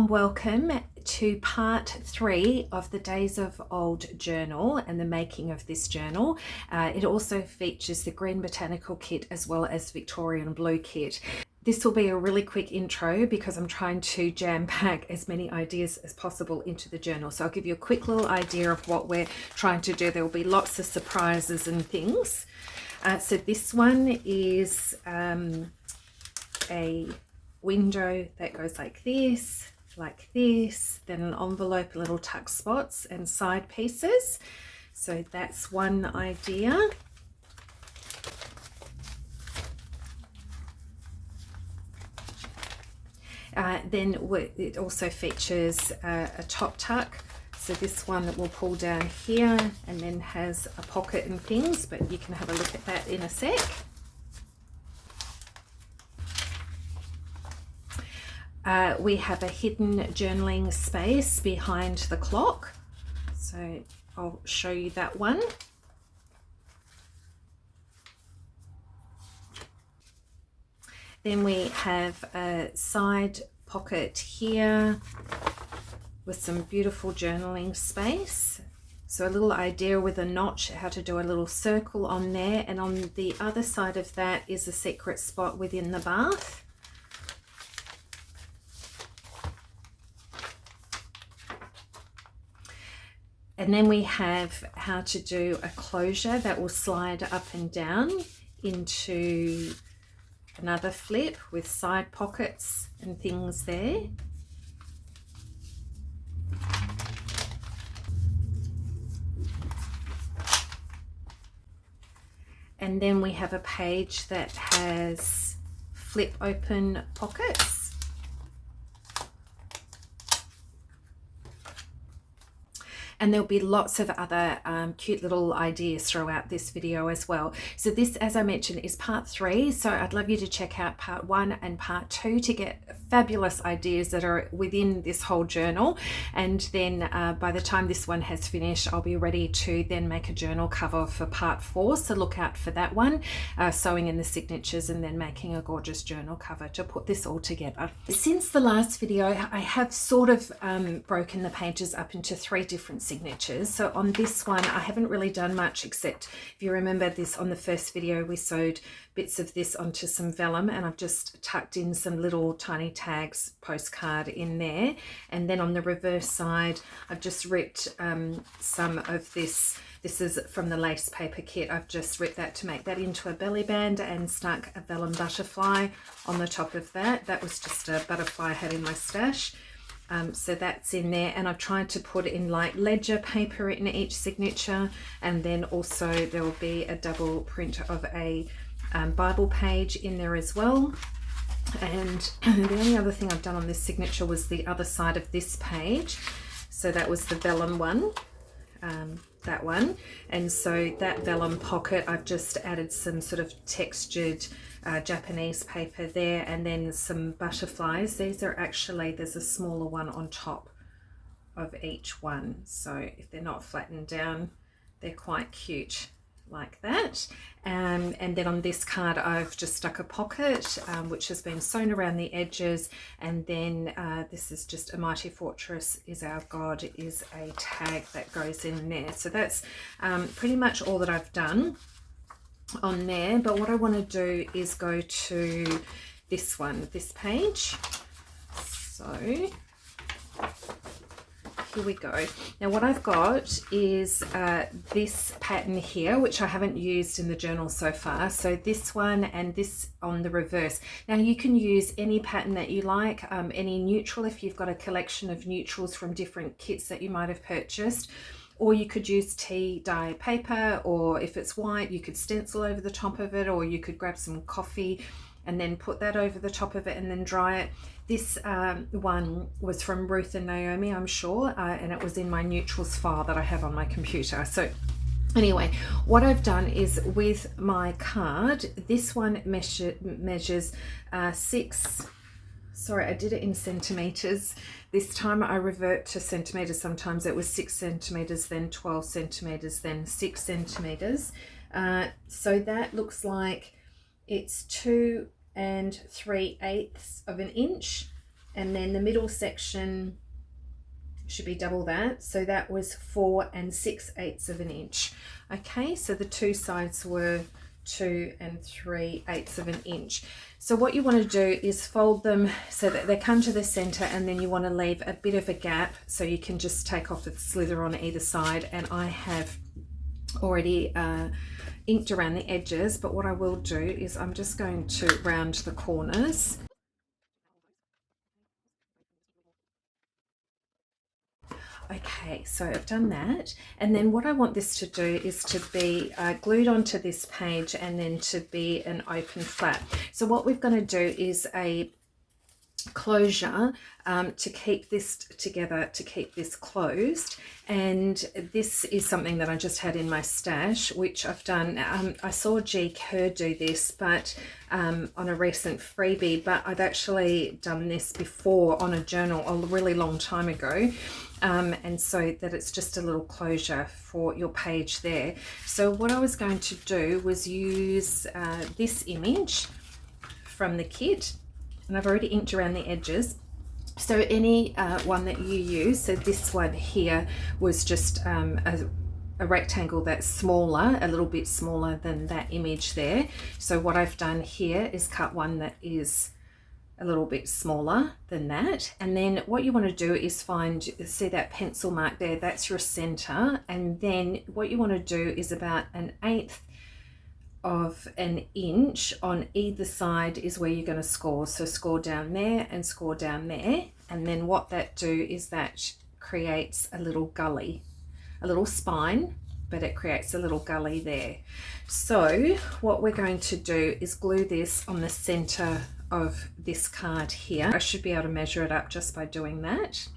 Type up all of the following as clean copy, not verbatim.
warm welcome to part 3 of the Days of Old journal and the making of this journal. It also features the Green Botanical Kit as well as Victorian Blue Kit. This will be a really quick intro because I'm trying to jam pack as many ideas as possible into the journal. So I'll give you a quick little idea of what we're trying to do. There will be lots of surprises and things. So this one is a window that goes like this, then an envelope, little tuck spots and side pieces. So that's one idea. Then it also features a top tuck. So this one will pull down here and then has a pocket and things, but you can have a look at that in a sec. We have a hidden journaling space behind the clock. So I'll show you that one. Then we have a side pocket here with some beautiful journaling space. So a little idea with a notch, how to do a little circle on there. And on the other side of that is a secret spot within the bath. And then we have how to do a closure that will slide up and down into another flip with side pockets and things there. And then we have a page that has flip open pockets. And there'll be lots of other cute little ideas throughout this video as well. So this, as I mentioned, is part 3. So I'd love you to check out part 1 and part 2 to get fabulous ideas that are within this whole journal. And then by the time this one has finished, I'll be ready to then make a journal cover for part 4. So look out for that one, sewing in the signatures and then making a gorgeous journal cover to put this all together. Since the last video, I have sort of broken the pages up into 3 different signatures. So on this one I haven't really done much, except if you remember this, on the first video we sewed bits of this onto some vellum and I've just tucked in some little tiny tags postcard in there. And then on the reverse side I've just ripped some of this. This is from the lace paper kit. I've just ripped that to make that into a belly band and stuck a vellum butterfly on the top of that. That was just a butterfly I had in my stash. So that's in there, and I've tried to put in like ledger paper in each signature, and then also there will be a double print of a Bible page in there as well. And the only other thing I've done on this signature was the other side of this page. So that was the vellum one, that one. And so that vellum pocket, I've just added some sort of textured Japanese paper there, and then some butterflies. These are actually, there's a smaller one on top of each one, so if they're not flattened down, they're quite cute like that. And then on this card I've just stuck a pocket which has been sewn around the edges, and then this is just "A Mighty Fortress is Our God" is a tag that goes in there. So that's pretty much all that I've done on there. But what I want to do is go to this one, this page. So here we go. Now what I've got is this pattern here, which I haven't used in the journal so far. So this one and this on the reverse. Now you can use any pattern that you like, any neutral if you've got a collection of neutrals from different kits that you might have purchased. Or you could use tea dye paper, or if it's white you could stencil over the top of it, or you could grab some coffee and then put that over the top of it and then dry it. This one was from Ruth and Naomi, I'm sure, and it was in my neutrals file that I have on my computer. So anyway, what I've done is with my card, this one measures 6, sorry, I did it in centimeters. This time I revert to centimeters. Sometimes it was 6 centimeters, then 12 centimeters, then 6 centimeters. So that looks like it's 2 3/8 of an inch, and then the middle section should be double that, so that was 4 6/8 of an inch. Okay, so the two sides were 2 3/8 of an inch. So what you want to do is fold them so that they come to the center, and then you want to leave a bit of a gap so you can just take off the slither on either side. And I have already inked around the edges, but what I will do is I'm just going to round the corners. Okay, so I've done that, and then what I want this to do is to be glued onto this page and then to be an open flap. So what we're going to do is a closure to keep this together, to keep this closed. And this is something that I just had in my stash, which I've done. I saw G. Kerr do this, but on a recent freebie, but I've actually done this before on a journal a really long time ago. And so that it's just a little closure for your page there. So what I was going to do was use this image from the kit, and I've already inked around the edges. So any one that you use, so this one here was just a rectangle that's smaller, a little bit smaller than that image there. So what I've done here is cut one that is a little bit smaller than that, and then what you want to do is find, see that pencil mark there, that's your center, and then what you want to do is about 1/8 of an inch on either side is where you're going to score. So score down there and score down there, and then what that do is that creates a little gully, a little spine, but it creates a little gully there. So what we're going to do is glue this on the center of this card here. I should be able to measure it up just by doing that.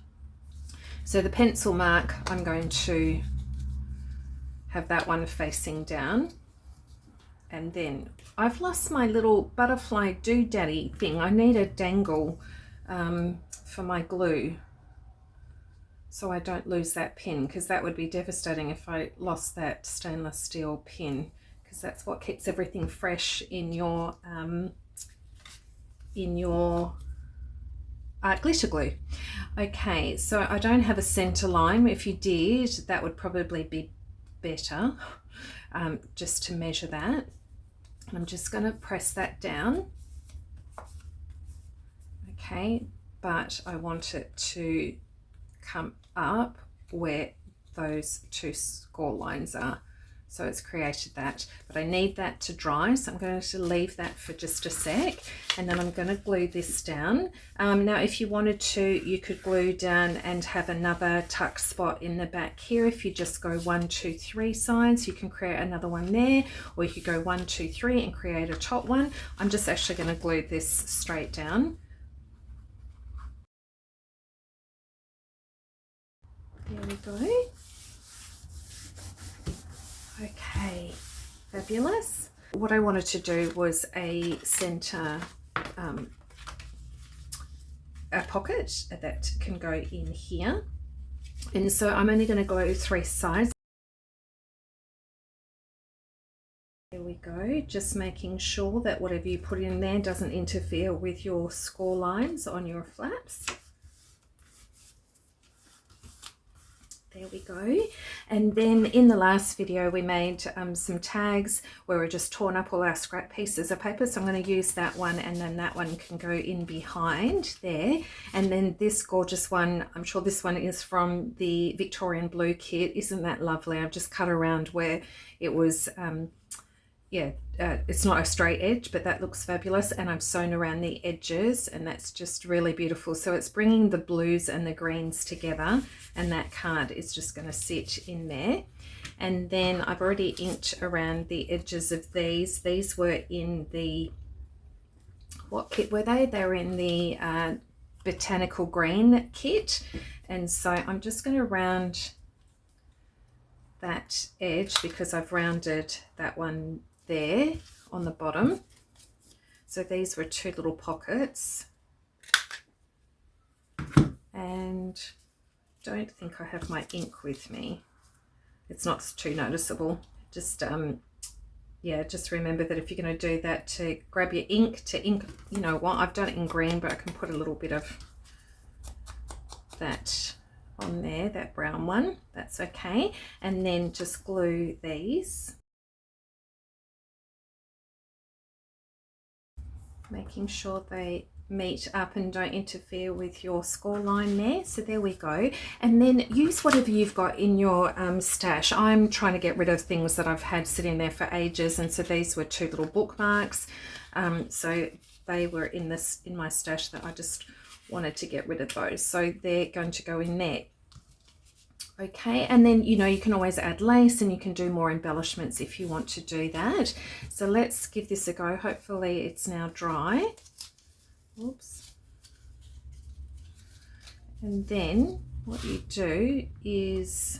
So the pencil mark, I'm going to have that one facing down, and then I've lost my little butterfly doodaddy thing. I need a dangle for my glue so I don't lose that pin, because that would be devastating if I lost that stainless steel pin, because that's what keeps everything fresh in your glitter glue. Okay, so I don't have a center line. If you did, that would probably be better, just to measure that. I'm just going to press that down. Okay, but I want it to come up where those two score lines are. So it's created that, but I need that to dry, so I'm going to leave that for just a sec, and then I'm going to glue this down. Now if you wanted to, you could glue down and have another tuck spot in the back here. If you just go 1 2 3 sides, you can create another one there, or you could go 1 2 3 and create a top one. I'm just actually going to glue this straight down. There we go. Okay, fabulous. What I wanted to do was a center, a pocket that can go in here. And so I'm only going to glue 3 sides. There we go, just making sure that whatever you put in there doesn't interfere with your score lines on your flaps. There we go. And then in the last video we made some tags where we just torn up all our scrap pieces of paper, so I'm going to use that one, and then that one can go in behind there. And then this gorgeous one, I'm sure this one is from the Victorian Blue kit. Isn't that lovely? I've just cut around where it was it's not a straight edge, but that looks fabulous, and I've sewn around the edges, and that's just really beautiful. So it's bringing the blues and the greens together, and that card is just going to sit in there. And then I've already inked around the edges of these. These were in the, what kit were they? They were in the Botanical Green kit, and so I'm just going to round that edge because I've rounded that one there on the bottom. So these were 2 little pockets, and don't think I have my ink with me. It's not too noticeable. Just yeah, just remember that if you're going to do that, to grab your ink to ink, you know what, I've done it in green, but I can put a little bit of that on there, that brown one, that's okay. And then just glue these, making sure they meet up and don't interfere with your score line there. So there we go. And then use whatever you've got in your stash. I'm trying to get rid of things that I've had sitting there for ages, and so these were 2 little bookmarks. So they were in my stash that I just wanted to get rid of those. So they're going to go in there. Okay, and then you can always add lace, and you can do more embellishments if you want to do that. So let's give this a go. Hopefully it's now dry. Oops. And then what you do is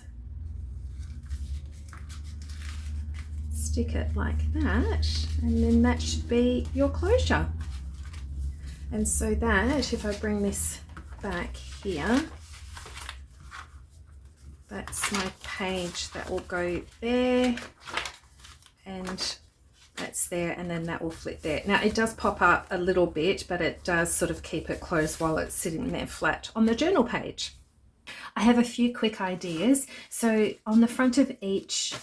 stick it like that, and then that should be your closure. And so that, if I bring this back here, that's my page that will go there, and that's there, and then that will flip there. Now it does pop up a little bit, but it does sort of keep it closed while it's sitting there flat on the journal page. I have a few quick ideas. So on the front of each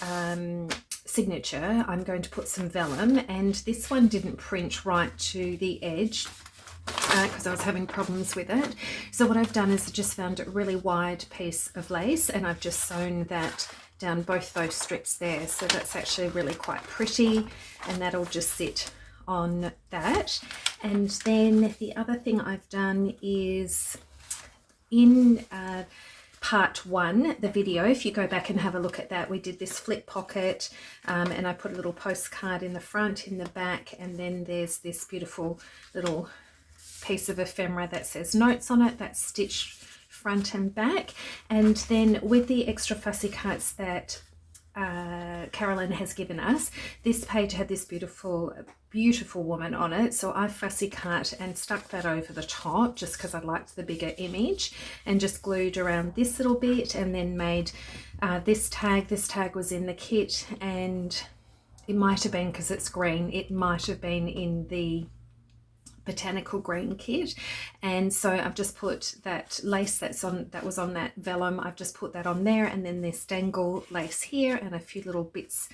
signature, I'm going to put some vellum, and this one didn't print right to the edge because I was having problems with it. So what I've done is I just found a really wide piece of lace, and I've just sewn that down both those strips there. So that's actually really quite pretty, and that'll just sit on that. And then the other thing I've done is in part 1, the video, if you go back and have a look at that, we did this flip pocket, and I put a little postcard in the front, in the back, and then there's this beautiful little piece of ephemera that says notes on it, that's stitched front and back. And then with the extra fussy cuts that Carolyn has given us, this page had this beautiful woman on it, so I fussy cut and stuck that over the top just because I liked the bigger image, and just glued around this little bit, and then made this tag was in the kit, and it might have been, because it's green, it might have been in the botanical green kit. And so I've just put that lace that was on that vellum, I've just put that on there, and then this dangle lace here and a few little bits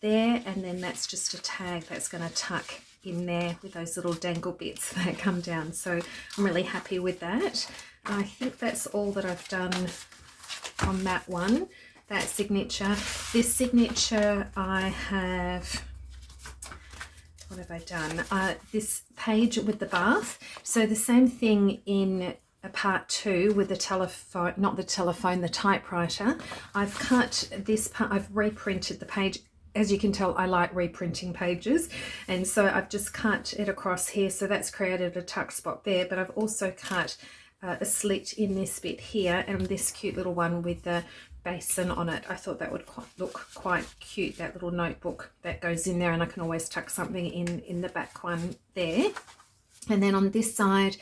there, and then that's just a tag that's going to tuck in there with those little dangle bits that come down. So I'm really happy with that. I think that's all that I've done on that one, that signature. This signature I have, what have I done? This page with the bath. So the same thing in a part 2 with the telephone, not the telephone, the typewriter. I've cut this part, I've reprinted the page. As you can tell, I like reprinting pages, and so I've just cut it across here, so that's created a tuck spot there, but I've also cut a slit in this bit here, and this cute little one with the basin on it. I thought that would look quite cute, that little notebook that goes in there, and I can always tuck something in the back one there. And then on this side,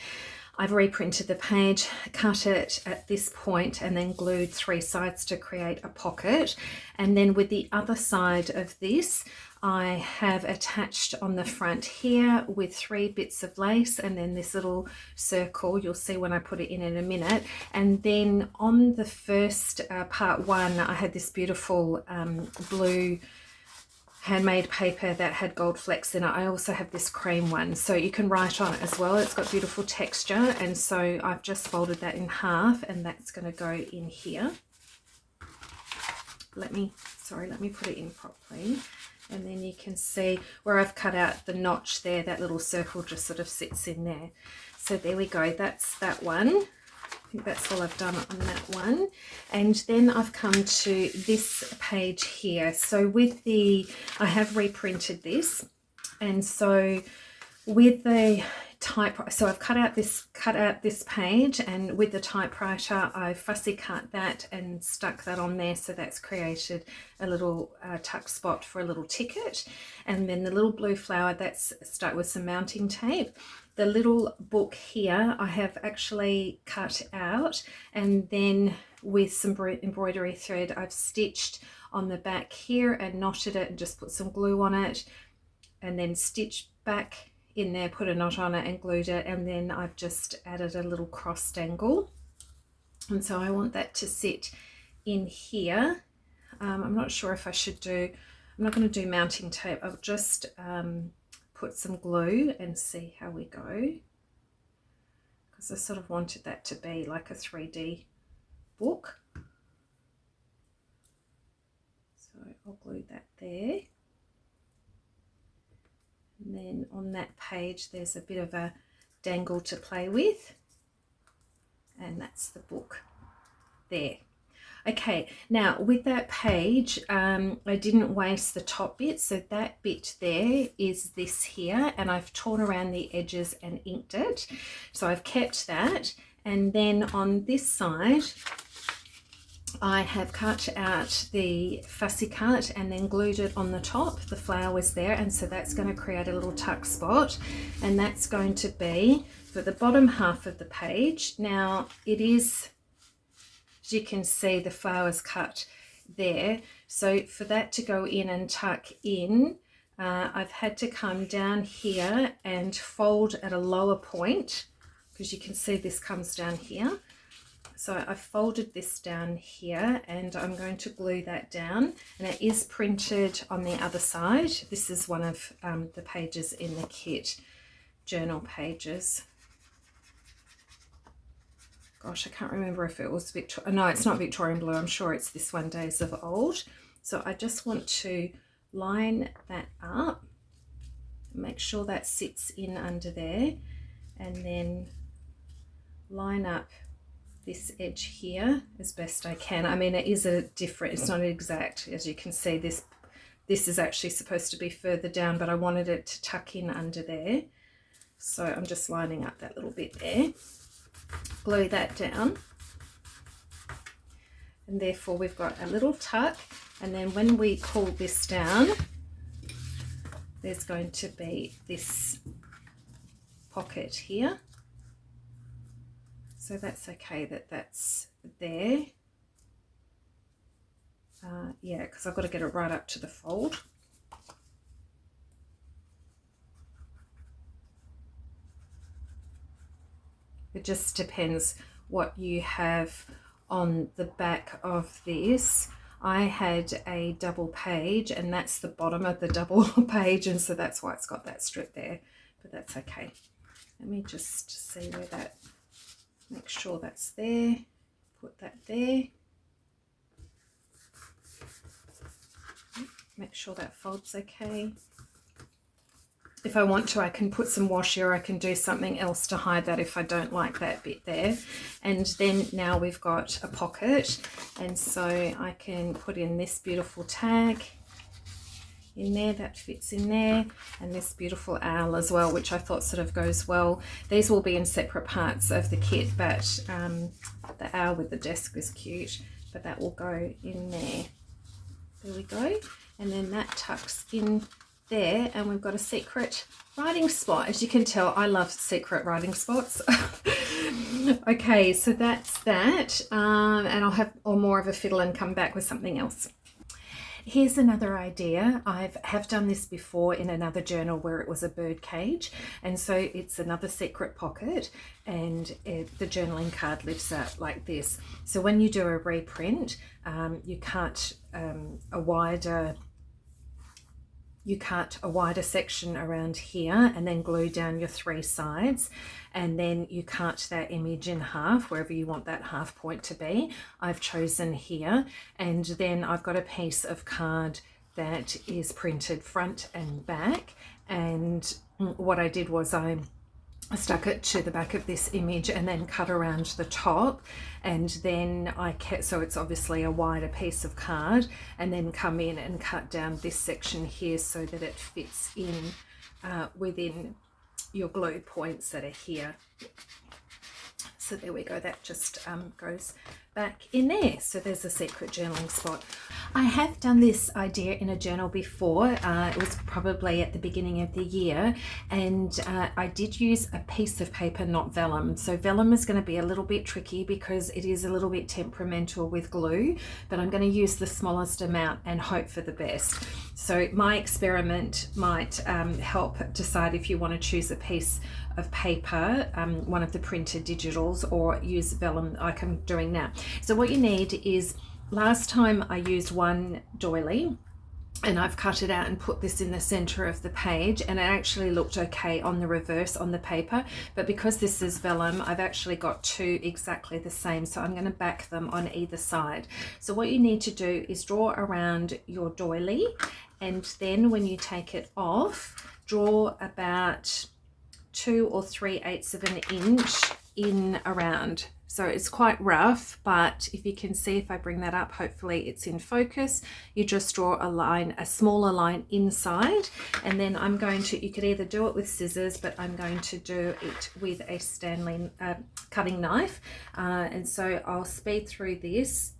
I've reprinted the page, cut it at this point, and then glued 3 sides to create a pocket. And then with the other side of this, I have attached on the front here with 3 bits of lace, and then this little circle, you'll see when I put it in a minute. And then on the first part 1, I had this beautiful blue handmade paper that had gold flecks in it. I also have this cream one, so you can write on it as well. It's got beautiful texture, and so I've just folded that in half, and that's going to go in here. Let me put it in properly, and then you can see where I've cut out the notch there, that little circle just sort of sits in there. So there we go, that's that one. I think that's all I've done on that one. And then I've come to this page here. So with I have reprinted this, and so with the so I've cut out this page, and with the typewriter I fussy cut that and stuck that on there, so that's created a little tuck spot for a little ticket. And then the little blue flower, that's stuck with some mounting tape. The little book here I have actually cut out, and then with some embroidery thread I've stitched on the back here and knotted it and just put some glue on it, and then stitched back in there, put a knot on it and glued it, and then I've just added a little cross dangle And so I want that to sit in here. I'm not sure if I should do, I'm not going to do mounting tape. I'll just put some glue and see how we go, because I sort of wanted that to be like a 3D book. So I'll glue that there. And then on that page there's a bit of a dangle to play with, and that's the book there. Okay, now with that page, I didn't waste the top bit, so that bit there is this here, and I've torn around the edges and inked it. So I've kept that, and then on this side, I have cut out the fussy cut and then glued it on the top. The flowers there, and so that's going to create a little tuck spot, and that's going to be for the bottom half of the page. Now it is, as you can see, the flowers cut there, so for that to go in and tuck in, I've had to come down here and fold at a lower point, because you can see this comes down here. So I folded this down here, and I'm going to glue that down, and it is printed on the other side. This is one of the pages in the kit, journal pages. Gosh, I can't remember if it was Victorian. No, it's not Victorian blue. I'm sure it's this one, Days of Old. So I just want to line that up, make sure that sits in under there, and then line up this edge here as best I can. I mean, it is a different, it's not exact. As you can see, this is actually supposed to be further down, but I wanted it to tuck in under there. So I'm just lining up that little bit there. Glue that down, and therefore we've got a little tuck, and then when we pull this down, there's going to be this pocket here. So that's okay that that's there. Yeah, because I've got to get it right up to the fold. It just depends what you have on the back of this. I had a double page, and that's the bottom of the double page, and so that's why it's got that strip there, but that's okay. Let me just see where that, make sure that's there, put that there. Make sure that folds okay. If I want to, I can put some washi, or I can do something else to hide that if I don't like that bit there. And then now we've got a pocket, and so I can put in this beautiful tag in there that fits in there, and this beautiful owl as well, which I thought sort of goes well. These will be in separate parts of the kit, but the owl with the desk is cute, but that will go in there. There we go. And then that tucks in there, and we've got a secret writing spot. As you can tell, I love secret writing spots. Okay, so that's that, and I'll have more of a fiddle and come back with something else. Here's another idea. I have done this before in another journal where it was a bird cage, and so it's another secret pocket, and the journaling card lifts out like this. So when you do a reprint, you cut a wider section around here, and then glue down your 3 sides, and then you cut that image in half wherever you want that half point to be. I've chosen here, and then I've got a piece of card that is printed front and back, and what I did was I stuck it to the back of this image and then cut around the top, and then I kept, so it's obviously a wider piece of card, and then come in and cut down this section here so that it fits in within your glue points that are here. So there we go, that just goes back in there. So there's a secret journaling spot. I have done this idea in a journal before. It was probably at the beginning of the year, and I did use a piece of paper, not vellum. So vellum is going to be a little bit tricky because it is a little bit temperamental with glue, but I'm going to use the smallest amount and hope for the best. So my experiment might help decide if you want to choose a piece of paper, one of the printed digitals, or use vellum like I'm doing now. So what you need is, last time I used one doily and I've cut it out and put this in the center of the page, and it actually looked okay on the reverse on the paper, but because this is vellum, I've actually got two exactly the same, so I'm going to back them on either side. So what you need to do is draw around your doily, and then when you take it off, draw about 2 or 3/8 of an inch in around. So it's quite rough, but if you can see, if I bring that up, hopefully it's in focus. You just draw a line, a smaller line inside, and then I'm going to, you could either do it with scissors, but I'm going to do it with a Stanley cutting knife. And so I'll speed through this.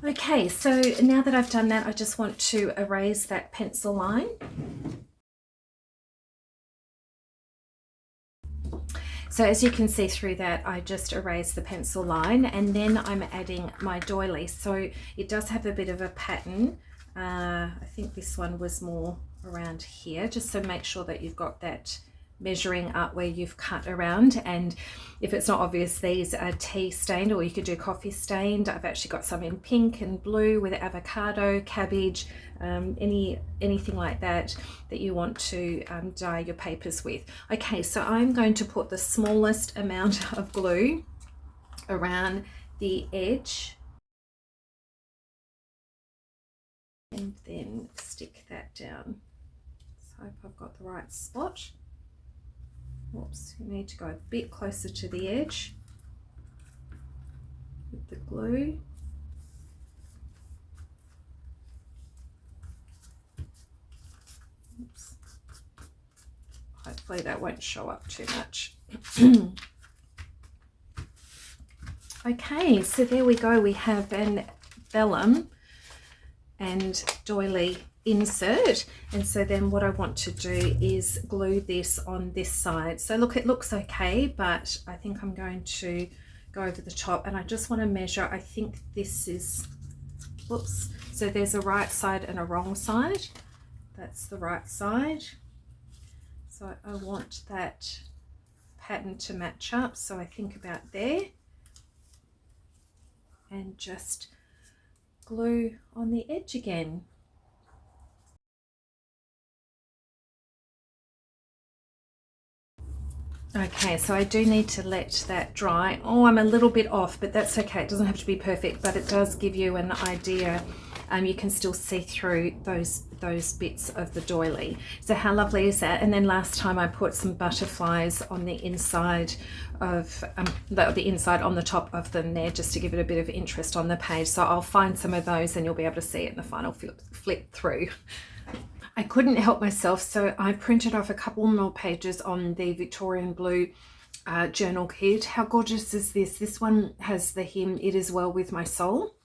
Okay, so now that I've done that, I just want to erase that pencil line. So as you can see through that, I just erased the pencil line, and then I'm adding my doily. So it does have a bit of a pattern. I think this one was more around here, just so make sure that you've got that measuring up where you've cut around. And if it's not obvious, these are tea stained, or you could do coffee stained. I've actually got some in pink and blue with avocado, cabbage, anything like that that you want to dye your papers with. Okay, so I'm going to put the smallest amount of glue around the edge and then stick that down. So hope I've got the right spot. Oops, you need to go a bit closer to the edge with the glue. Oops. Hopefully that won't show up too much. Okay, so there we go. We have an vellum and doily insert, and so then what I want to do is glue this on this side. So look, it looks okay, but I think I'm going to go over the top, and I just want to measure. I think this is, whoops, so there's a right side and a wrong side. That's the right side, so I want that pattern to match up, so I think about there and just glue on the edge again. Okay, so I do need to let that dry. Oh, I'm a little bit off, but that's okay. It doesn't have to be perfect, but it does give you an idea. You can still see through those bits of the doily. So how lovely is that? And then last time I put some butterflies on the inside of the inside on the top of them there, just to give it a bit of interest on the page. So I'll find some of those and you'll be able to see it in the final flip through. I couldn't help myself, so I printed off a couple more pages on the Victorian Blue journal kit. How gorgeous is this? This one has the hymn, "It Is Well With My Soul."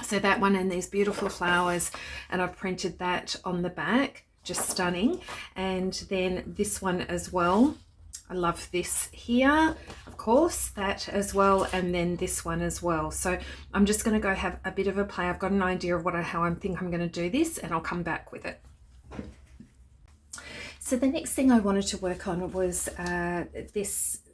So that one and these beautiful flowers, and I've printed that on the back, just stunning. And then this one as well. I love this here, of course, that as well, and then this one as well. So I'm just going to go have a bit of a play. I've got an idea of how I think I'm going to do this, and I'll come back with it. So the next thing I wanted to work on was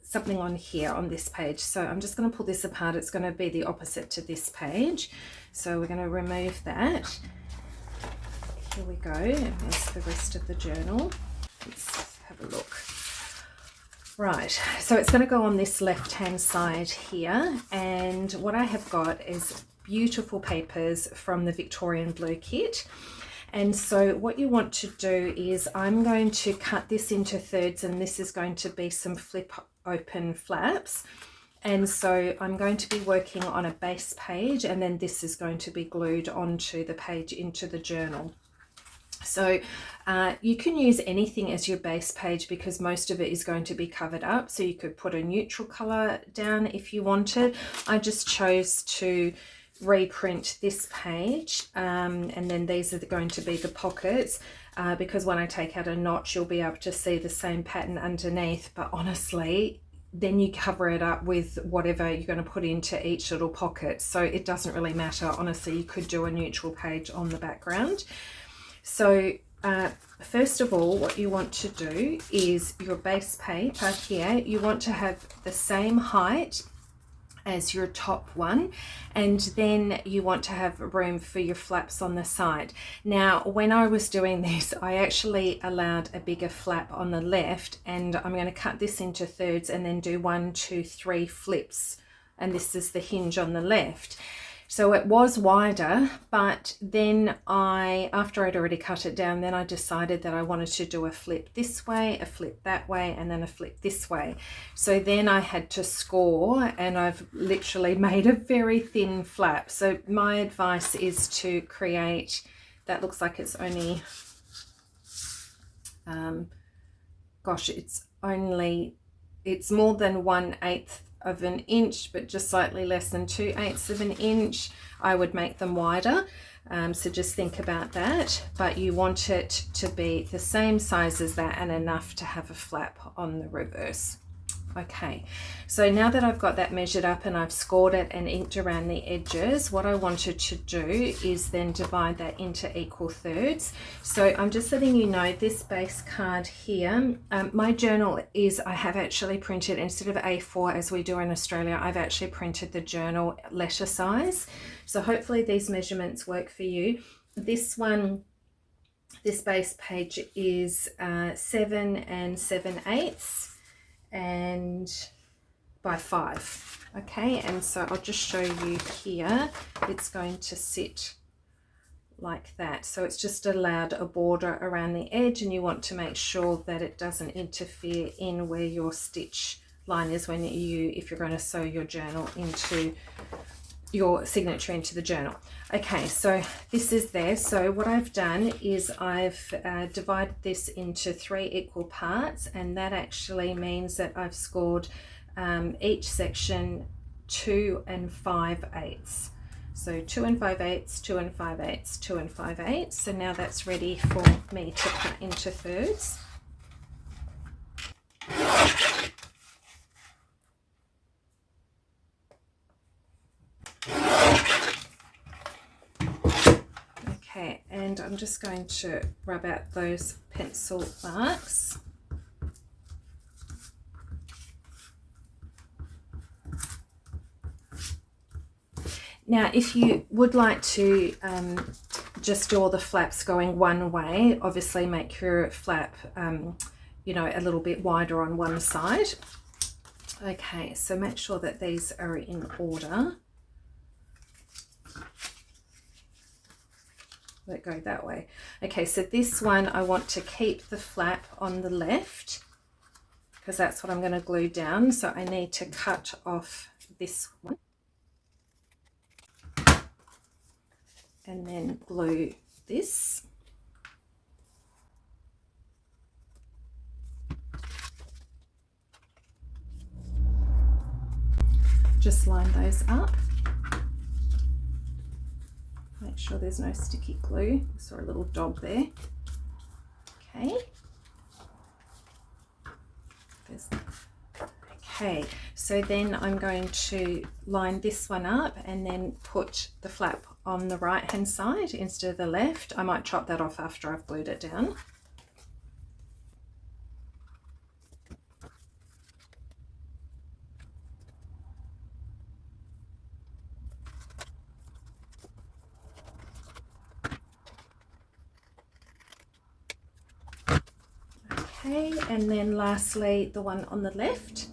something on here on this page. So I'm just going to pull this apart. It's going to be the opposite to this page. So we're going to remove that. Here we go. And there's the rest of the journal. Let's have a look. Right, so it's going to go on this left-hand side here. And what I have got is beautiful papers from the Victorian Blue kit. And so what you want to do is, I'm going to cut this into thirds, and this is going to be some flip open flaps. And so I'm going to be working on a base page, and then this is going to be glued onto the page into the journal. So you can use anything as your base page because most of it is going to be covered up. So you could put a neutral color down if you wanted. I just chose to reprint this page, and then these are going to be the pockets, because when I take out a notch you'll be able to see the same pattern underneath, but honestly then you cover it up with whatever you're going to put into each little pocket, so it doesn't really matter. Honestly, you could do a neutral page on the background. So first of all, what you want to do is your base paper here, you want to have the same height as your top one, and then you want to have room for your flaps on the side. Now when I was doing this, I actually allowed a bigger flap on the left, and I'm going to cut this into thirds and then do 1, 2, 3 flips, and this is the hinge on the left. So it was wider, but then after I'd already cut it down, then I decided that I wanted to do a flip this way, a flip that way, and then a flip this way. So then I had to score, and I've literally made a very thin flap. So my advice is to create, that looks like it's only, gosh, it's more than 1/8 of an inch, but just slightly less than 2/8 of an inch. I would make them wider, so just think about that, but you want it to be the same size as that and enough to have a flap on the reverse. Okay, so now that I've got that measured up and I've scored it and inked around the edges, what I wanted to do is then divide that into equal thirds. So I'm just letting you know this base card here, my journal is, I have actually printed, instead of A4 as we do in Australia, I've actually printed the journal letter size. So hopefully these measurements work for you. This one, this base page is 7 7/8 and by 5. Okay, and so I'll just show you here, it's going to sit like that. So it's just allowed a border around the edge, and you want to make sure that it doesn't interfere in where your stitch line is when if you're going to sew your journal into your signature into the journal. Okay, so this is there. So what I've done is I've divided this into 3 equal parts, and that actually means that I've scored each section 2 5/8. So 2 5/8, 2 5/8, 2 5/8. So now that's ready for me to cut into thirds. Okay, and I'm just going to rub out those pencil marks. Now, if you would like to just do all the flaps going one way, obviously make your flap, you know, a little bit wider on one side. Okay, so make sure that these are in order. Let go that way. Okay, so this one I want to keep the flap on the left because that's what I'm going to glue down. So I need to cut off this one and then glue this. Just line those up. Make sure there's no sticky glue. I saw a little dog there. Okay. Okay, so then I'm going to line this one up and then put the flap on the right hand side instead of the left. I might chop that off after I've glued it down. Okay, and then lastly the one on the left.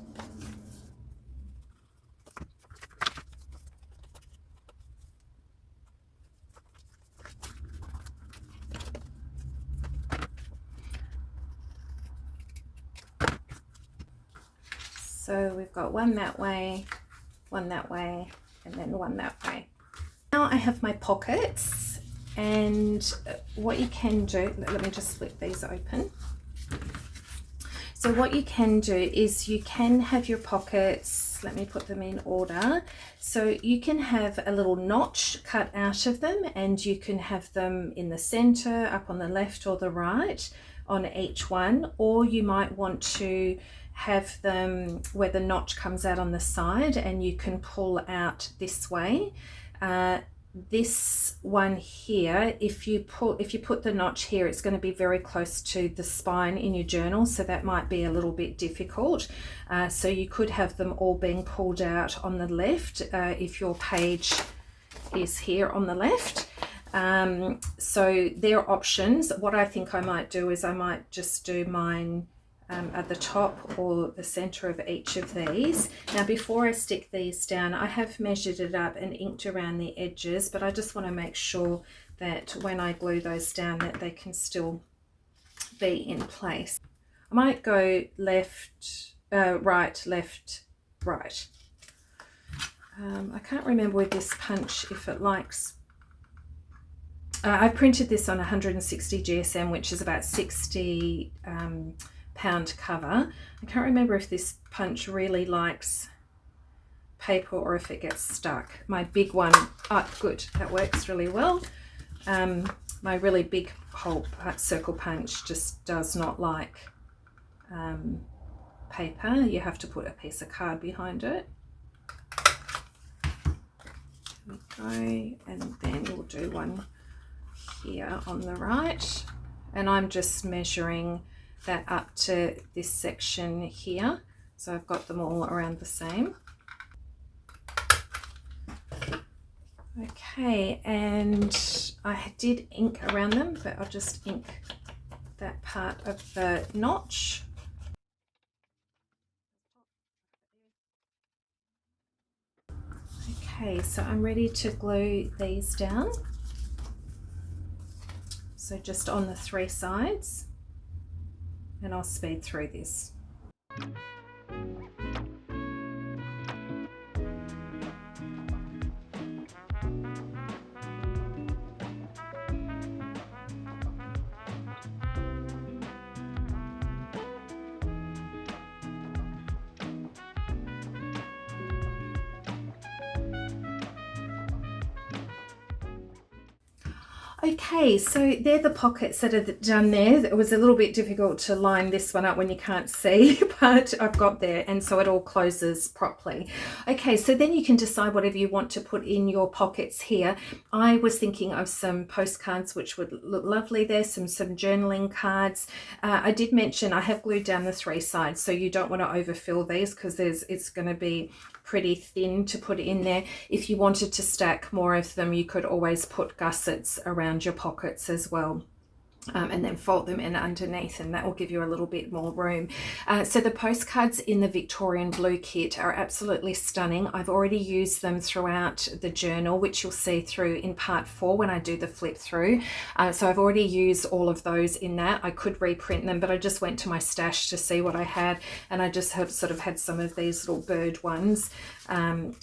So we've got one that way, and then one that way. Now I have my pockets, And what you can do, let me just flip these open. So what you can do is you can have your pockets, let me put them in order. So you can have a little notch cut out of them, and you can have them in the center, up on the left or the right on each one, or you might want to have them where the notch comes out on the side and you can pull out this way. This one here, if you put the notch here, it's going to be very close to the spine in your journal, so that might be a little bit difficult. So you could have them all being pulled out on the left if your page is here on the left. So there are options. What I think I might do is I might just do mine at the top or the center of each of these. Now before I stick these down, I have measured it up and inked around the edges, but I just want to make sure that when I glue those down that they can still be in place. I might go left, right, left, right. I can't remember with this punch if it likes. I printed this on 160 GSM, which is about 60 pound cover. I can't remember if this punch really likes paper or if it gets stuck. My big one, oh good, that works really well. My really big hole circle punch just does not like paper. You have to put a piece of card behind it. There we go, and then we'll do one here on the right, and I'm just measuring that up to this section here, so I've got them all around the same. Okay, and I did ink around them, but I'll just ink that part of the notch. Okay, so I'm ready to glue these down. So just on the 3 sides, and I'll speed through this. Okay, so they're the pockets that are done there. It was a little bit difficult to line this one up when you can't see, but I've got there, and so it all closes properly. Okay, so then you can decide whatever you want to put in your pockets here. I was thinking of some postcards which would look lovely there, some journaling cards. I did mention I have glued down the 3 sides, so you don't want to overfill these because it's going to be pretty thin to put in there. If you wanted to stack more of them, you could always put gussets around your pockets as well. And then fold them in underneath, and that will give you a little bit more room. So the postcards in the Victorian Blue kit are absolutely stunning. I've already used them throughout the journal, which you'll see through in part 4 when I do the flip through. So I've already used all of those in that. I could reprint them, but I just went to my stash to see what I had, and I just have sort of had some of these little bird ones.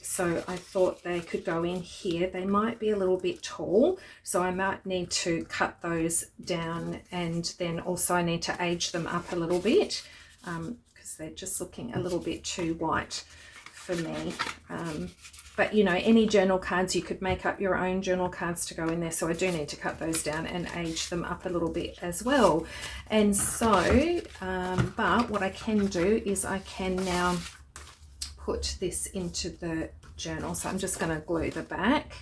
So I thought they could go in here. They might be a little bit tall, so I might need to cut those down, and then also I need to age them up a little bit because they're just looking a little bit too white for me. But you know, any journal cards, you could make up your own journal cards to go in there, so I do need to cut those down and age them up a little bit as well. And so but what I can do is I can now put this into the journal. So I'm just going to glue the back.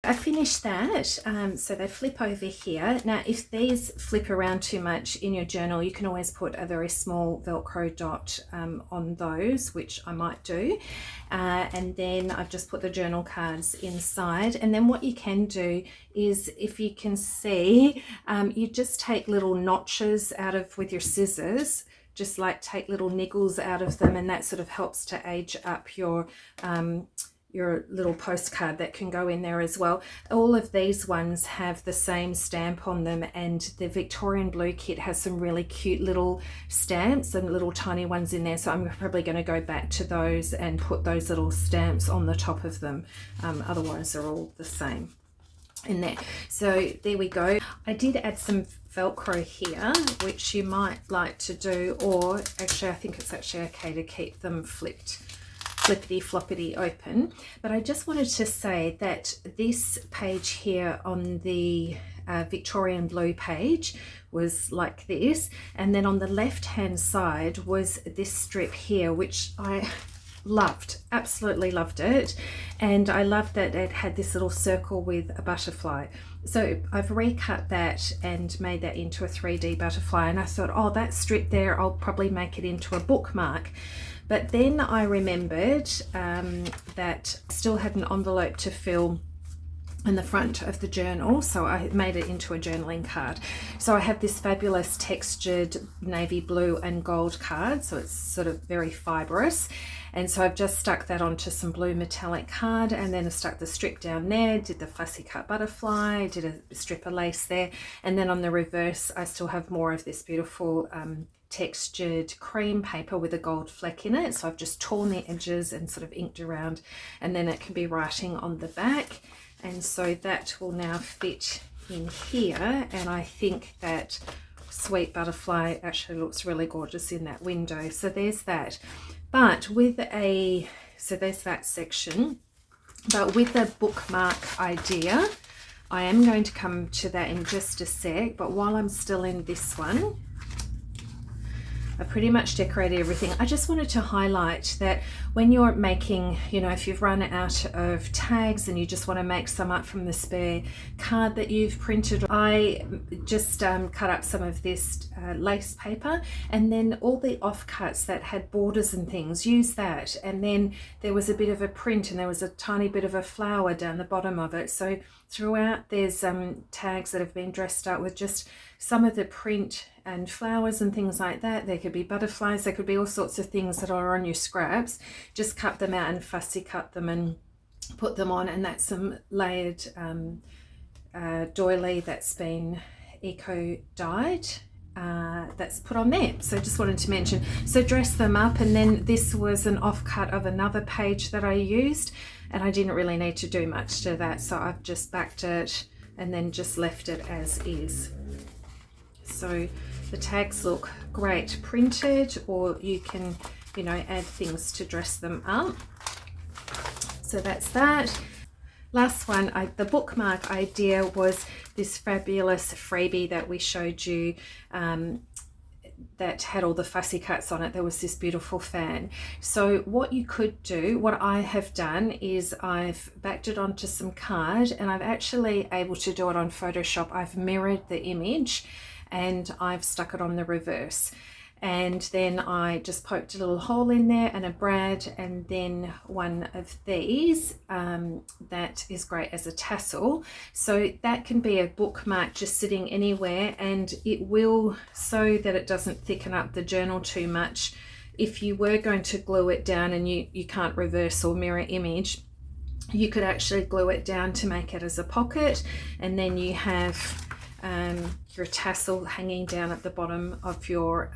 I finished that, so they flip over here. Now if these flip around too much in your journal, you can always put a very small Velcro dot on those, which I might do. And then I've just put the journal cards inside, and then what you can do is, if you can see, you just take little notches out of with your scissors, just like take little niggles out of them, and that sort of helps to age up your your little postcard that can go in there as well. All of these ones have the same stamp on them, and the Victorian Blue kit has some really cute little stamps and little tiny ones in there, so I'm probably going to go back to those and put those little stamps on the top of them. Otherwise they're all the same in there. So there we go. I did add some Velcro here, which you might like to do, or actually I think it's actually okay to keep them flippity floppity open. But I just wanted to say that this page here on the Victorian Blue page was like this, and then on the left hand side was this strip here, which I loved, absolutely loved it. And I loved that it had this little circle with a butterfly. So I've recut that and made that into a 3D butterfly, and I thought, oh, that strip there, I'll probably make it into a bookmark. But then I remembered that I still had an envelope to fill in the front of the journal, so I made it into a journaling card. So I have this fabulous textured navy blue and gold card, so it's sort of very fibrous, and so I've just stuck that onto some blue metallic card, and then I stuck the strip down there, did the fussy cut butterfly, did a strip of lace there, and then on the reverse I still have more of this beautiful textured cream paper with a gold fleck in it. So I've just torn the edges and sort of inked around, and then it can be writing on the back. And so that will now fit in here, and I think that sweet butterfly actually looks really gorgeous in that window. So there's that. But with so there's that section. But with the bookmark idea, I am going to come to that in just a sec, but while I'm still in this one, I pretty much decorated everything. I just wanted to highlight that when you're making, you know, if you've run out of tags and you just want to make some up from the spare card that you've printed, I just cut up some of this lace paper, and then all the offcuts that had borders and things, use that. And then there was a bit of a print, and there was a tiny bit of a flower down the bottom of it. So throughout there's tags that have been dressed up with just some of the print and flowers and things like that. There could be butterflies, there could be all sorts of things that are on your scraps. Just cut them out and fussy cut them and put them on, and that's some layered doily that's been eco dyed, that's put on there. So just wanted to mention, so dress them up. And then this was an offcut of another page that I used, and I didn't really need to do much to that, so I've just backed it and then just left it as is. So the tags look great printed, or you can, you know, add things to dress them up. So that's that. Last one, the bookmark idea was this fabulous freebie that we showed you, that had all the fussy cuts on it. There was this beautiful fan. So what you could do, what I have done is I've backed it onto some card, and I've actually able to do it on Photoshop. I've mirrored the image and I've stuck it on the reverse, and then I just poked a little hole in there and a brad, and then one of these that is great as a tassel. So that can be a bookmark just sitting anywhere, and it will, so that it doesn't thicken up the journal too much. If you were going to glue it down and you can't reverse or mirror image, you could actually glue it down to make it as a pocket, and then you have your tassel hanging down at the bottom of your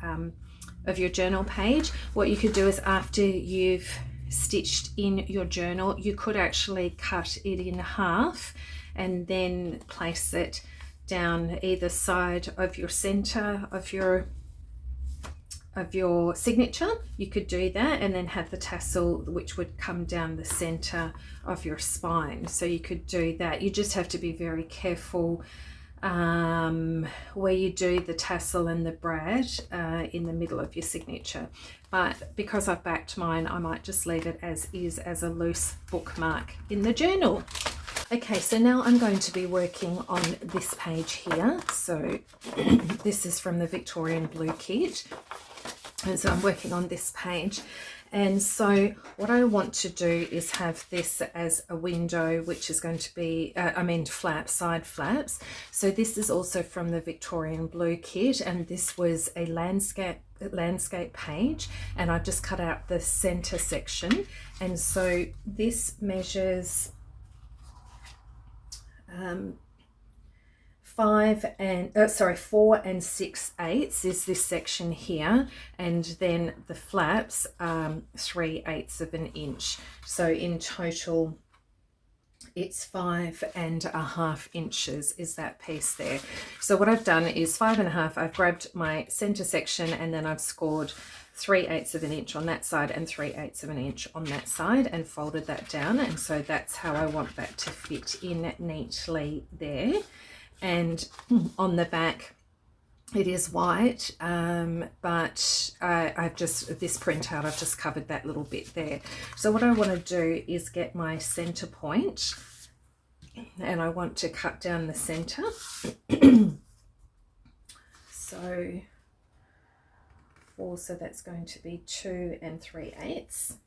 journal page. What you could do is, after you've stitched in your journal, you could actually cut it in half and then place it down either side of your center of your signature. You could do that, and then have the tassel which would come down the center of your spine. So you could do that. You just have to be very careful where you do the tassel and the brad in the middle of your signature. But because I've backed mine, I might just leave it as is, as a loose bookmark in the journal. Okay, so now I'm going to be working on this page here. So this is from the Victorian Blue kit. And so I'm working on this page. And so what I want to do is have this as a window, which is going to be, flaps, side flaps. So this is also from the Victorian Blue kit, and this was a landscape page, and I just cut out the center section. And so this measures 4 6/8 is this section here, and then the flaps 3/8 of an inch. So in total it's 5.5 inches is that piece there. So what I've done is 5.5. I've grabbed my center section and then I've scored 3/8 of an inch on that side and 3/8 of an inch on that side and folded that down. And so that's how I want that to fit in neatly there. And on the back it is white, but I've just, this printout, I've just covered that little bit there. So what I want to do is get my center point, and I want to cut down the center. So that's going to be 2 3/8.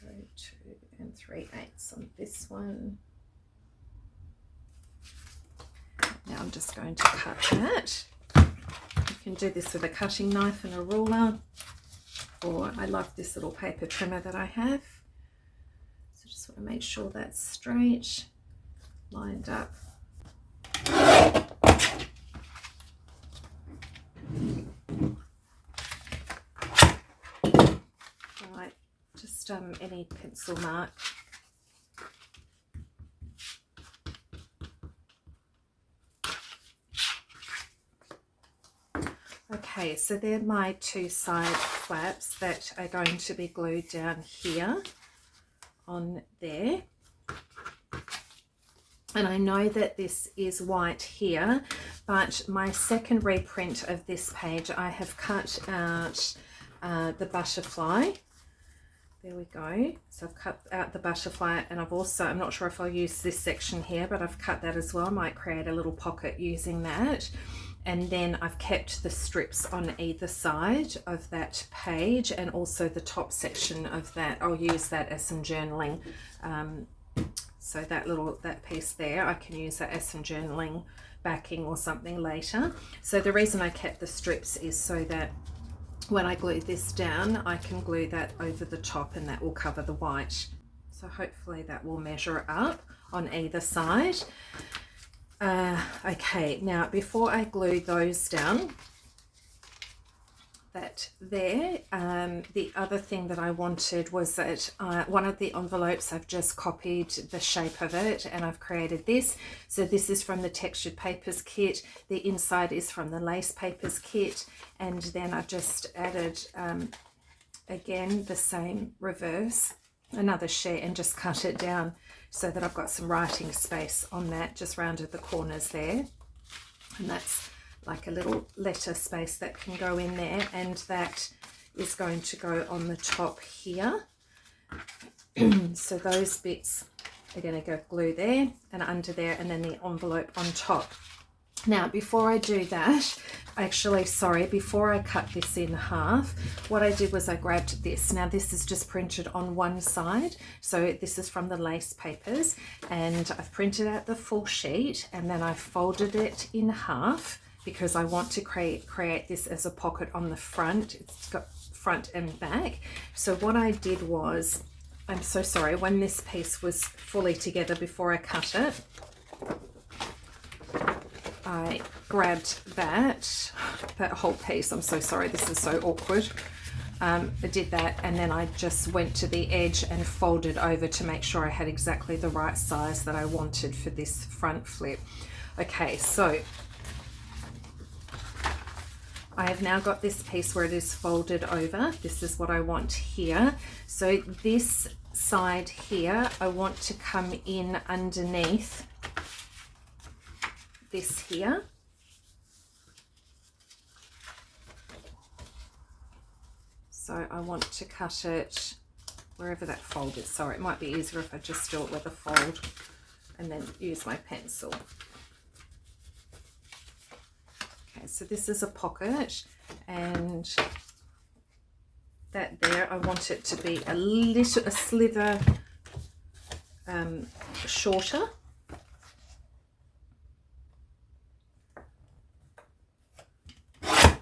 Go 2 3/8 on this one. Now I'm just going to cut that. You can do this with a cutting knife and a ruler, or I love this little paper trimmer that I have. So just want to make sure that's straight, lined up. Right, just any pencil mark. Okay, so they're my 2 side flaps that are going to be glued down here on there. And I know that this is white here, but my second reprint of this page, I have cut out the butterfly. There we go. So I've cut out the butterfly, and I've also, I'm not sure if I'll use this section here, but I've cut that as well. I might create a little pocket using that. And then I've kept the strips on either side of that page, and also the top section of that. I'll use that as some journaling. So that piece there, I can use that as some journaling backing or something later. So the reason I kept the strips is so that when I glue this down, I can glue that over the top, and that will cover the white. So hopefully that will measure up on either side. Okay, now before I glue those down, the other thing that I wanted was that one of the envelopes, I've just copied the shape of it and I've created this. So this is from the Textured Papers kit, the inside is from the Lace Papers kit, and then I've just added again the same reverse, another sheet, and just cut it down so that I've got some writing space on that, just rounded the corners there. And that's like a little letter space that can go in there, and that is going to go on the top here. So those bits are going to go glue there and under there, and then the envelope on top. Now before I do that, actually sorry, before I cut this in half, what I did was I grabbed this. Now this is just printed on one side, so this is from the Lace Papers, and I've printed out the full sheet, and then I folded it in half because I want to create this as a pocket on the front. It's got front and back. So what I did was, I'm so sorry, when this piece was fully together before I cut it, I grabbed that whole piece. I'm so sorry, this is so awkward. I did that, and then I just went to the edge and folded over to make sure I had exactly the right size that I wanted for this front flip. Okay, so I have now got this piece where it is folded over. This is what I want here. So this side here, I want to come in underneath this here. So I want to cut it wherever that fold is. Sorry, it might be easier if I just do it with a fold and then use my pencil. so this is a pocket, and that there, I want it to be a slither shorter. There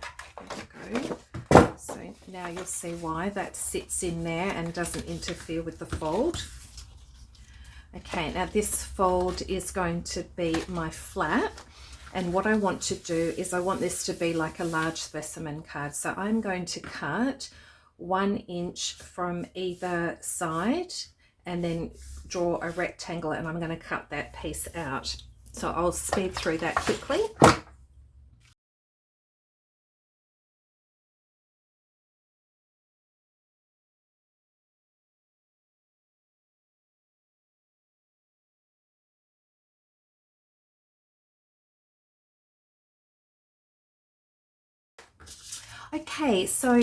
we go. So now you'll see why that sits in there and doesn't interfere with the fold. Okay, now this fold is going to be my flap, and what I want to do is I want this to be like a large specimen card. So I'm going to cut 1 inch from either side and then draw a rectangle, and I'm going to cut that piece out. So I'll speed through that quickly. Okay, so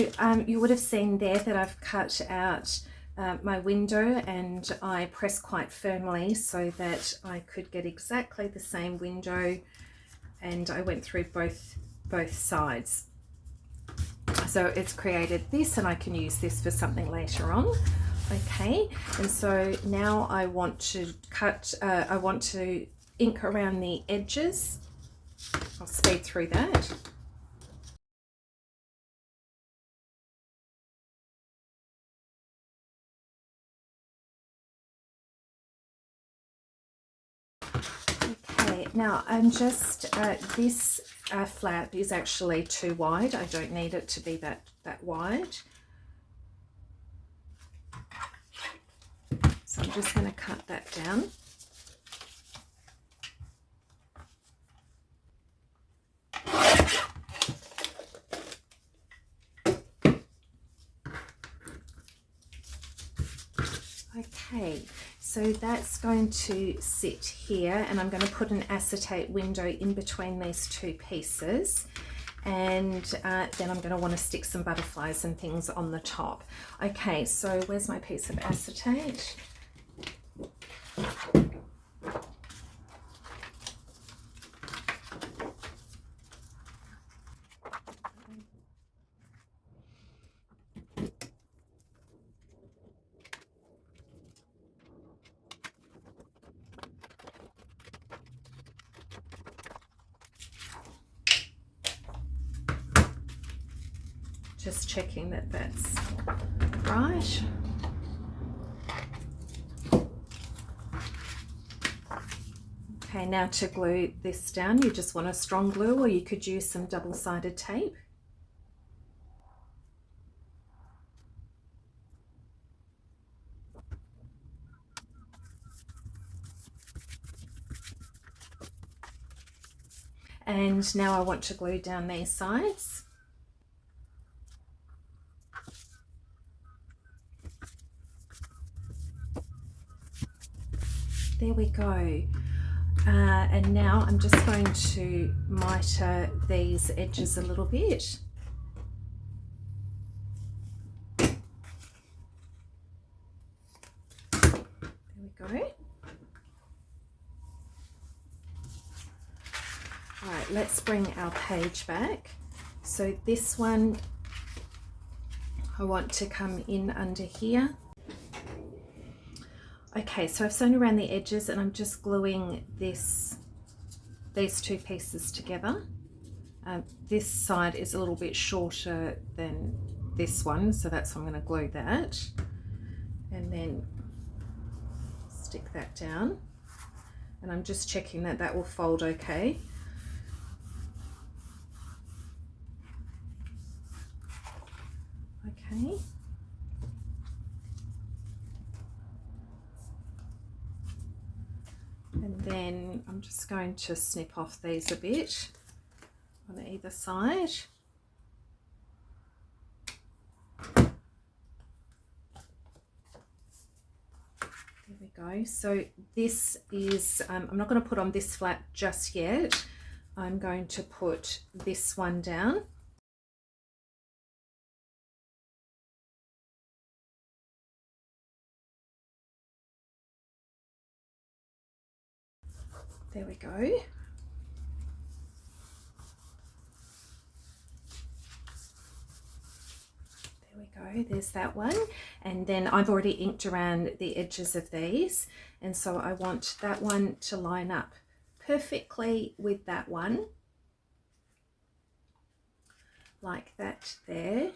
you would have seen there that I've cut out my window, and I pressed quite firmly so that I could get exactly the same window, and I went through both sides. So it's created this, and I can use this for something later on. Okay, and so now I want to cut, I want to ink around the edges. I'll speed through that. Okay, now I'm just, this flap is actually too wide. I don't need it to be that wide. So I'm just going to cut that down. Okay, so that's going to sit here, and I'm going to put an acetate window in between these two pieces, and then I'm going to want to stick some butterflies and things on the top. Okay, so where's my piece of acetate? Just checking that that's right. Okay, now to glue this down, you just want a strong glue, or you could use some double-sided tape. And now I want to glue down these sides. There we go. And now I'm just going to miter these edges a little bit. There we go. All right, let's bring our page back. So this one, I want to come in under here. Okay, so I've sewn around the edges, and I'm just gluing these two pieces together. This side is a little bit shorter than this one, so that's why I'm going to glue that. And then stick that down. And I'm just checking that that will fold okay. Okay. And then I'm just going to snip off these a bit on either side. There we go. So this is, I'm not going to put on this flap just yet. I'm going to put this one down. There we go. go, there's that one. And then I've already inked around the edges of these, and so I want that one to line up perfectly with that one, like that there.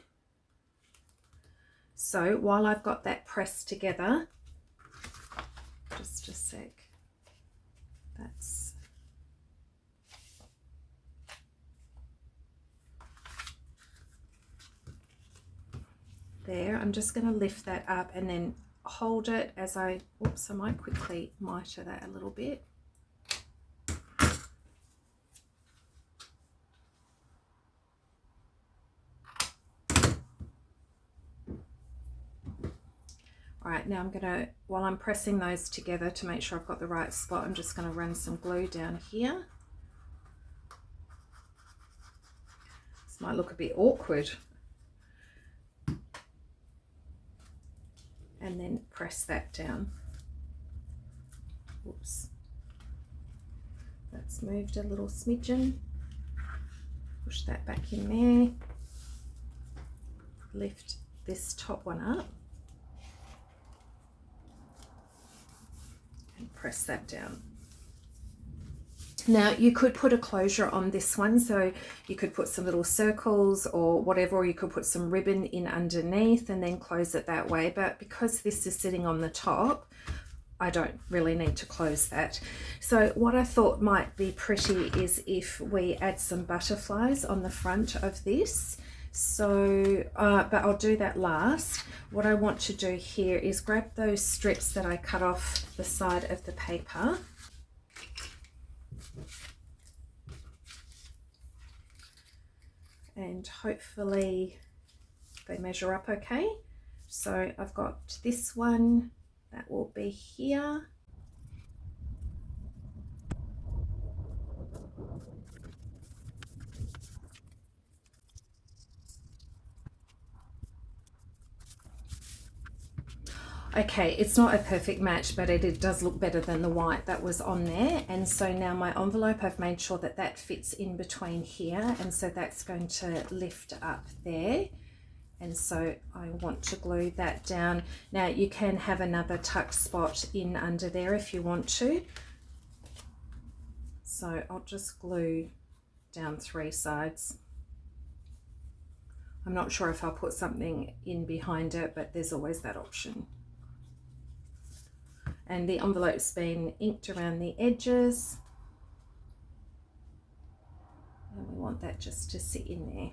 So while I've got that pressed together, just a sec, that's there. I'm just going to lift that up and then hold it as I, oops, I might quickly miter that a little bit. All right, now I'm going to, while I'm pressing those together to make sure I've got the right spot, I'm just going to run some glue down here. This might look a bit awkward. And then press that down. Oops. That's moved a little smidgen. Push that back in there. Lift this top one up. And press that down. Now you could put a closure on this one, so you could put some little circles or whatever, or you could put some ribbon in underneath and then close it that way, but because this is sitting on the top, I don't really need to close that. So what I thought might be pretty is if we add some butterflies on the front of this. So but I'll do that last. What I want to do here is grab those strips that I cut off the side of the paper, and hopefully they measure up okay. So I've got this one that will be here. Okay, it's not a perfect match, but it does look better than the white that was on there. And so now my envelope, I've made sure that that fits in between here, and so that's going to lift up there. And so I want to glue that down. Now you can have another tuck spot in under there if you want to. So I'll just glue down 3 sides. I'm not sure if I'll put something in behind it, but there's always that option. And the envelope's been inked around the edges. And we want that just to sit in there.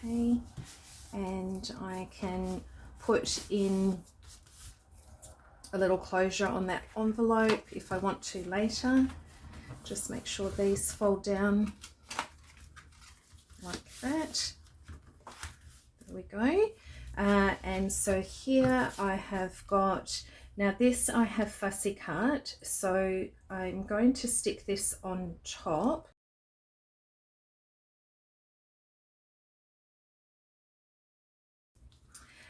Okay, and I can put in a little closure on that envelope if I want to later. Just make sure these fold down like that. There we go. And so here I have got, now this I have fussy cut, so I'm going to stick this on top.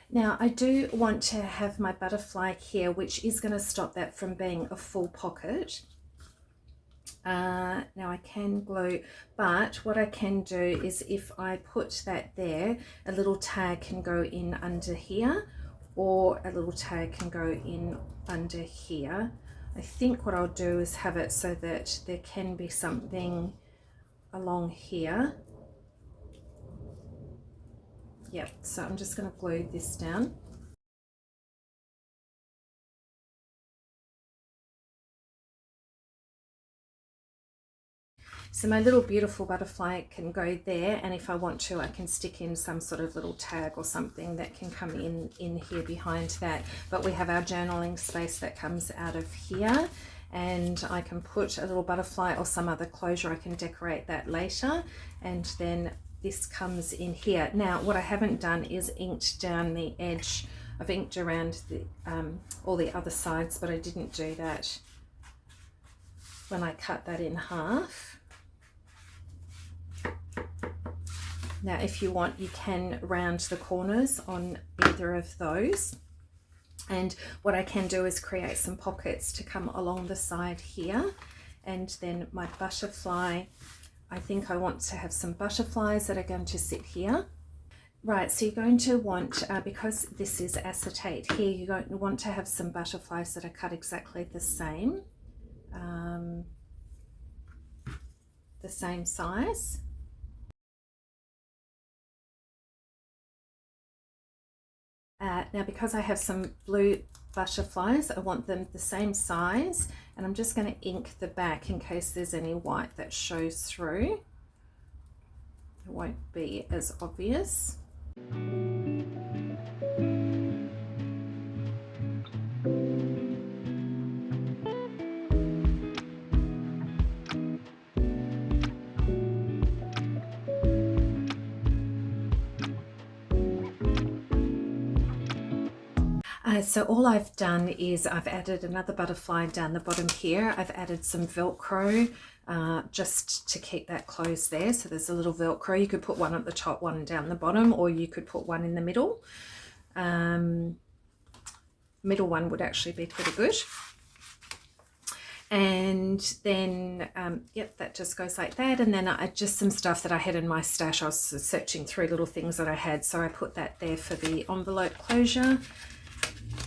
Now I do want to have my butterfly here, which is going to stop that from being a full pocket. Now I can glue, but what I can do is if I put that there, a little tag can go in under here, or a little tag can go in under here. I think what I'll do is have it so that there can be something along here. Yep, so I'm just going to glue this down. So my little beautiful butterfly can go there, and if I want to, I can stick in some sort of little tag or something that can come in here behind that. But we have our journaling space that comes out of here, and I can put a little butterfly or some other closure. I can decorate that later, and then this comes in here. Now what I haven't done is inked down the edge. I've inked around the all the other sides, but I didn't do that when I cut that in half. Now if you want, you can round the corners on either of those, and what I can do is create some pockets to come along the side here, and then my butterfly, I think I want to have some butterflies that are going to sit here. Right, so you're going to want, because this is acetate here, you're going to want to have some butterflies that are cut exactly the same size. Now because I have some blue butterflies, I want them the same size, and I'm just going to ink the back in case there's any white that shows through. It won't be as obvious. So all I've done is I've added another butterfly down the bottom here. I've added some Velcro just to keep that closed there. So there's a little Velcro. You could put one at the top, one down the bottom, or you could put one in the middle. Middle one would actually be pretty good. And then, yep, that just goes like that. And then just some stuff that I had in my stash. I was searching through little things that I had. So I put that there for the envelope closure.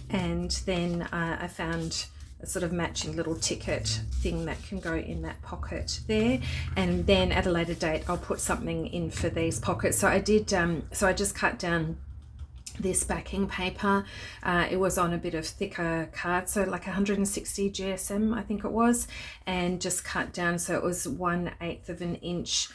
And then I found a sort of matching little ticket thing that can go in that pocket there. And then at a later date, I'll put something in for these pockets. So I did, so I just cut down this backing paper. It was on a bit of thicker card, so like 160 GSM I think it was, and just cut down so it was 1/8 of an inch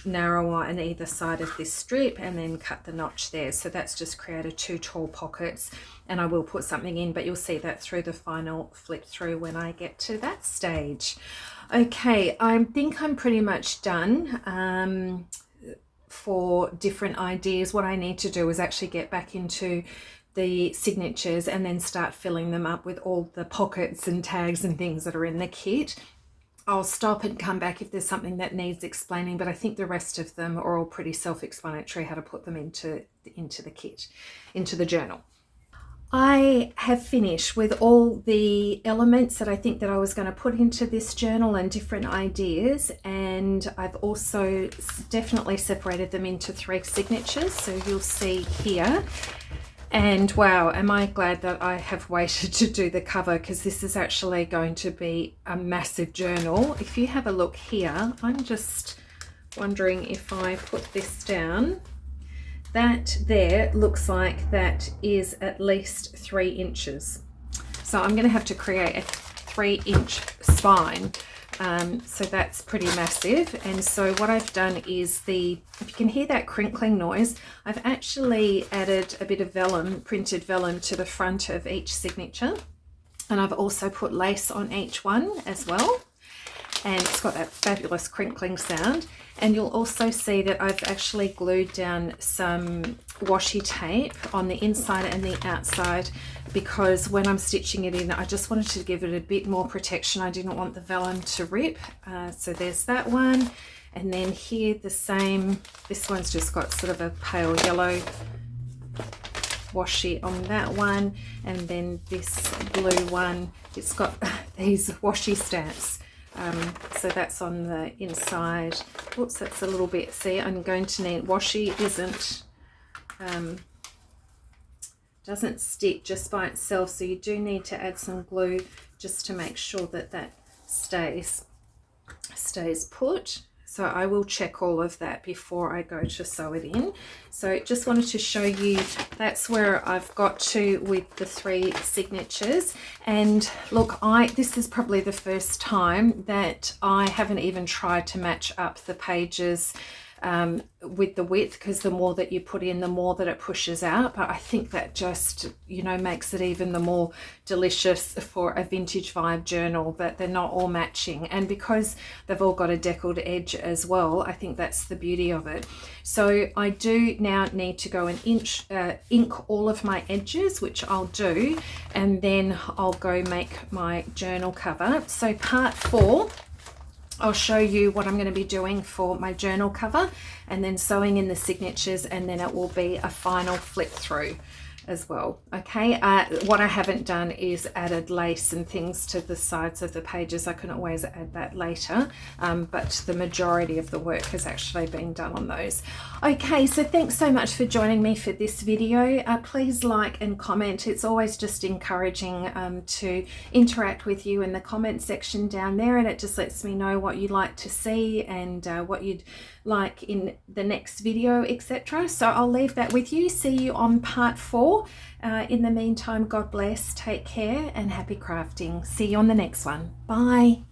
narrower on either side of this strip, and then cut the notch there. So that's just created 2 tall pockets, and I will put something in, but you'll see that through the final flip through when I get to that stage. Okay, I think I'm pretty much done for different ideas. What I need to do is actually get back into the signatures and then start filling them up with all the pockets and tags and things that are in the kit. I'll stop and come back if there's something that needs explaining, but I think the rest of them are all pretty self-explanatory, how to put them into the kit, into the journal. I have finished with all the elements that I think that I was going to put into this journal and different ideas, and I've also definitely separated them into 3 signatures, so you'll see here. And wow, am I glad that I have waited to do the cover, because this is actually going to be a massive journal. If you have a look here, I'm just wondering if I put this down. That there looks like that is at least 3 inches. So I'm going to have to create a 3-inch spine. So that's pretty massive. And so what I've done is if you can hear that crinkling noise, I've actually added a bit of vellum, printed vellum, to the front of each signature. And I've also put lace on each one as well. And it's got that fabulous crinkling sound. And you'll also see that I've actually glued down some washi tape on the inside and the outside, because when I'm stitching it in, I just wanted to give it a bit more protection. I didn't want the vellum to rip. So there's that one. And then here the same, this one's just got sort of a pale yellow washi on that one. And then this blue one, it's got these washi stamps. So that's on the inside. Oops, that's a little bit, see, I'm going to need, washi doesn't stick just by itself, so you do need to add some glue just to make sure that that stays put. So I will check all of that before I go to sew it in. So just wanted to show you, that's where I've got to with the 3 signatures. And look, this is probably the first time that I haven't even tried to match up the pages with the width, because the more that you put in, the more that it pushes out. But I think that just, you know, makes it even the more delicious for a vintage vibe journal, that they're not all matching. And because they've all got a deckled edge as well, I think that's the beauty of it. So I do now need to go and ink all of my edges, which I'll do, and then I'll go make my journal cover. So part 4, I'll show you what I'm going to be doing for my journal cover, and then sewing in the signatures, and then it will be a final flip through. as well. Okay, what I haven't done is added lace and things to the sides of the pages. I can always add that later, but the majority of the work has actually been done on those. Okay, so thanks so much for joining me for this video. Please like and comment. It's always just encouraging to interact with you in the comment section down there, and it just lets me know what you'd like to see and what you'd like in the next video, etc. So I'll leave that with you. See you on part 4. In the meantime, God bless, take care, and happy crafting. See you on the next one. Bye.